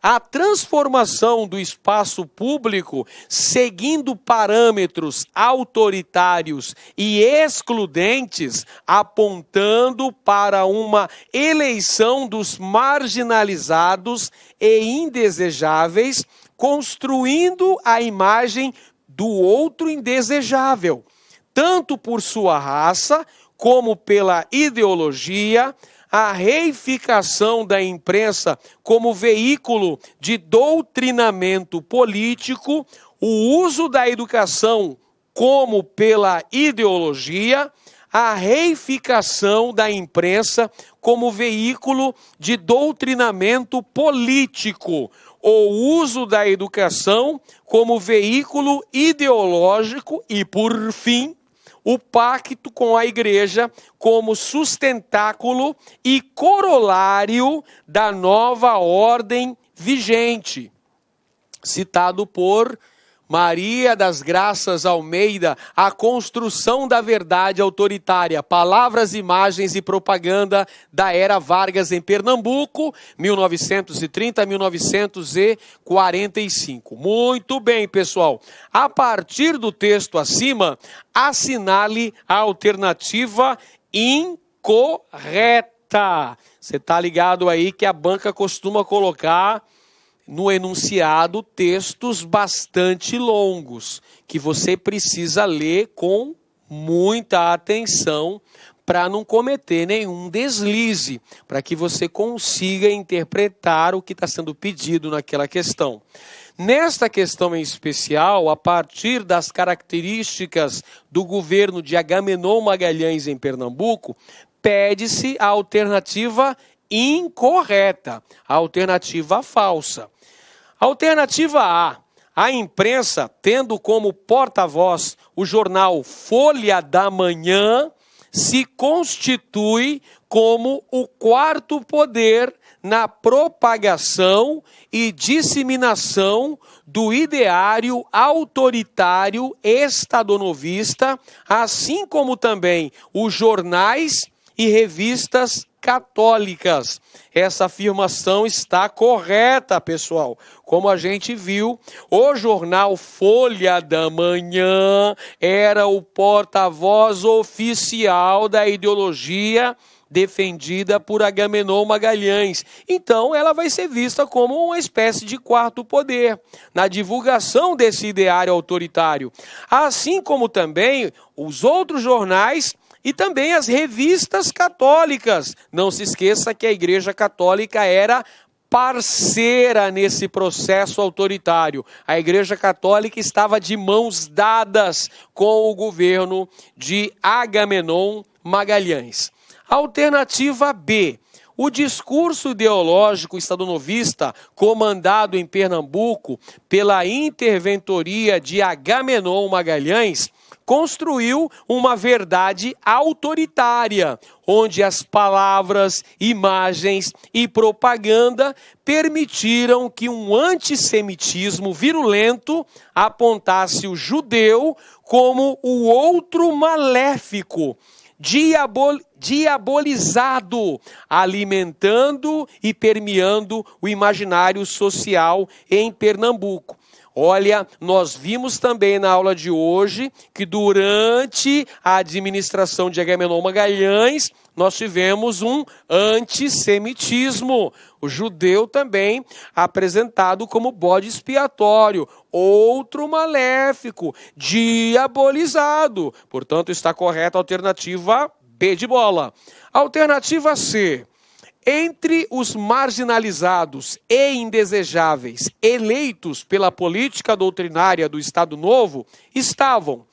A transformação do espaço público, seguindo parâmetros autoritários e excludentes, apontando para uma eleição dos marginalizados e indesejáveis, construindo a imagem do outro indesejável, tanto por sua raça como pela ideologia, a reificação da imprensa como veículo de doutrinamento político, o uso da educação como pela ideologia, a reificação da imprensa como veículo de doutrinamento político, o uso da educação como veículo ideológico e, por fim, o pacto com a igreja como sustentáculo e corolário da nova ordem vigente. Citado por Maria das Graças Almeida, A Construção da Verdade Autoritária, Palavras, Imagens e Propaganda da Era Vargas em Pernambuco, 1930 a 1945. Muito bem, pessoal. A partir do texto acima, assinale a alternativa incorreta. Você está ligado aí que a banca costuma colocar no enunciado textos bastante longos, que você precisa ler com muita atenção para não cometer nenhum deslize, para que você consiga interpretar o que está sendo pedido naquela questão. Nesta questão em especial, a partir das características do governo de Agamenon Magalhães em Pernambuco, pede-se a alternativa incorreta, a alternativa falsa. Alternativa A, a imprensa, tendo como porta-voz o jornal Folha da Manhã, se constitui como o quarto poder na propagação e disseminação do ideário autoritário estadonovista, assim como também os jornais e revistas católicas. Essa afirmação está correta, pessoal. Como a gente viu, o jornal Folha da Manhã era o porta-voz oficial da ideologia defendida por Agamenon Magalhães. Então, ela vai ser vista como uma espécie de quarto poder na divulgação desse ideário autoritário. Assim como também os outros jornais e também as revistas católicas. Não se esqueça que a Igreja Católica era parceira nesse processo autoritário. A Igreja Católica estava de mãos dadas com o governo de Agamenon Magalhães. Alternativa B. O discurso ideológico estadonovista, comandado em Pernambuco pela interventoria de Agamenon Magalhães, construiu uma verdade autoritária, onde as palavras, imagens e propaganda permitiram que um antissemitismo virulento apontasse o judeu como o outro maléfico, diabolizado, alimentando e permeando o imaginário social em Pernambuco. Olha, nós vimos também na aula de hoje que durante a administração de Agamenon Magalhães, nós tivemos um antissemitismo. O judeu também apresentado como bode expiatório, outro maléfico, diabolizado. Portanto, está correta a alternativa B de bola. Alternativa C. Entre os marginalizados e indesejáveis eleitos pela política doutrinária do Estado Novo estavam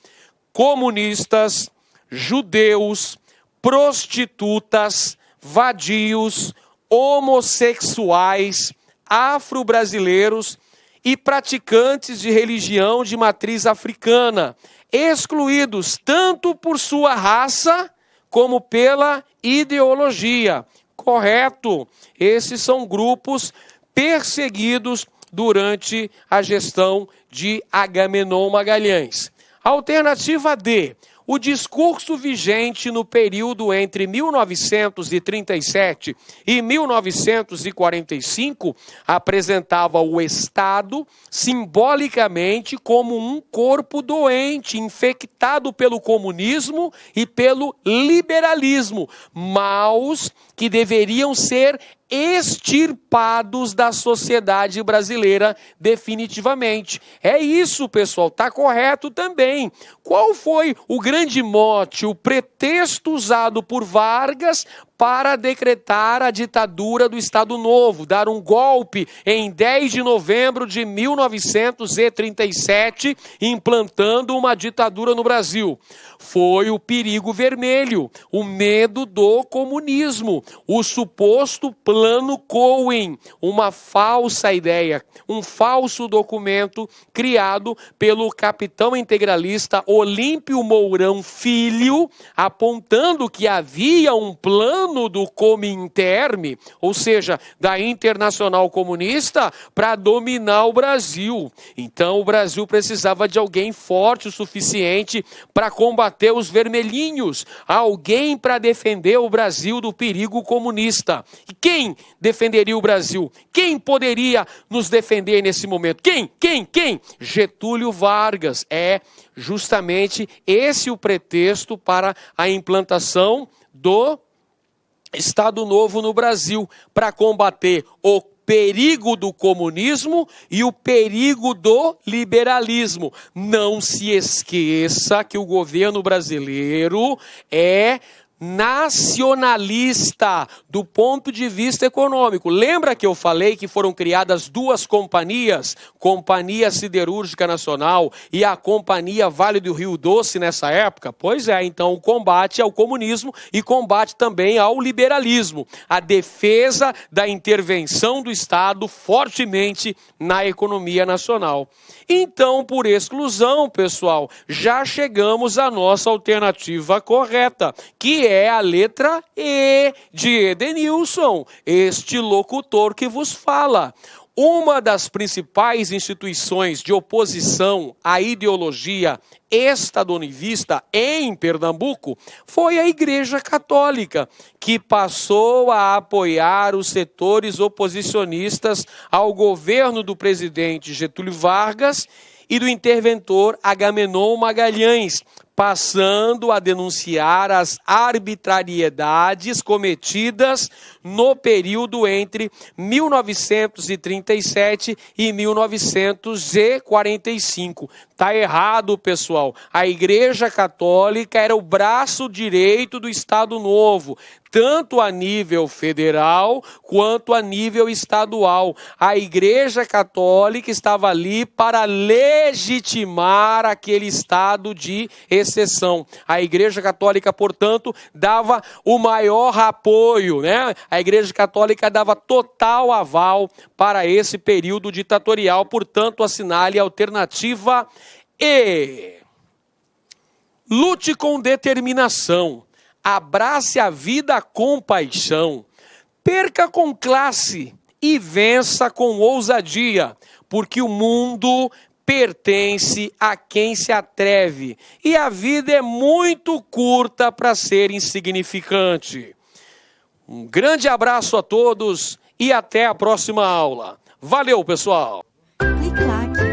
comunistas, judeus, prostitutas, vadios, homossexuais, afro-brasileiros e praticantes de religião de matriz africana, excluídos tanto por sua raça como pela ideologia. Correto, esses são grupos perseguidos durante a gestão de Agamenon Magalhães. Alternativa D. O discurso vigente no período entre 1937 e 1945 apresentava o Estado simbolicamente como um corpo doente, infectado pelo comunismo e pelo liberalismo, maus que deveriam ser extirpados da sociedade brasileira definitivamente. É isso, pessoal, está correto também. Qual foi o grande mote, o pretexto usado por Vargas para decretar a ditadura do Estado Novo, dar um golpe em 10 de novembro de 1937, implantando uma ditadura no Brasil? Foi o perigo vermelho, o medo do comunismo, o suposto plano Cohen, uma falsa ideia, um falso documento criado pelo capitão integralista Olímpio Mourão Filho, apontando que havia um plano do Cominterme, ou seja, da Internacional Comunista, para dominar o Brasil. Então o Brasil precisava de alguém forte o suficiente para combater os vermelhinhos, alguém para defender o Brasil do perigo comunista. E quem defenderia o Brasil? Quem poderia nos defender nesse momento? Quem? Getúlio Vargas. É justamente esse o pretexto para a implantação do Estado Novo no Brasil, para combater o perigo do comunismo e o perigo do liberalismo. Não se esqueça que o governo brasileiro é nacionalista do ponto de vista econômico. Lembra que eu falei que foram criadas duas companhias, Companhia Siderúrgica Nacional e a Companhia Vale do Rio Doce nessa época? Pois é, então o combate ao comunismo e combate também ao liberalismo, a defesa da intervenção do Estado fortemente na economia nacional. Então, por exclusão, pessoal, já chegamos à nossa alternativa correta, que é a letra E de Edenilson, este locutor que vos fala. Uma das principais instituições de oposição à ideologia estadunivista em Pernambuco foi a Igreja Católica, que passou a apoiar os setores oposicionistas ao governo do presidente Getúlio Vargas e do interventor Agamenon Magalhães, passando a denunciar as arbitrariedades cometidas no período entre 1937 e 1945. Está errado, pessoal. A Igreja Católica era o braço direito do Estado Novo, tanto a nível federal quanto a nível estadual. A Igreja Católica estava ali para legitimar aquele estado de exceção. A Igreja Católica, portanto, dava o maior apoio, né? A Igreja Católica dava total aval para esse período ditatorial, portanto, assinale a alternativa E. Lute com determinação, abrace a vida com paixão, perca com classe e vença com ousadia, porque o mundo pertence a quem se atreve e a vida é muito curta para ser insignificante. Um grande abraço a todos e até a próxima aula. Valeu, pessoal! Clique like.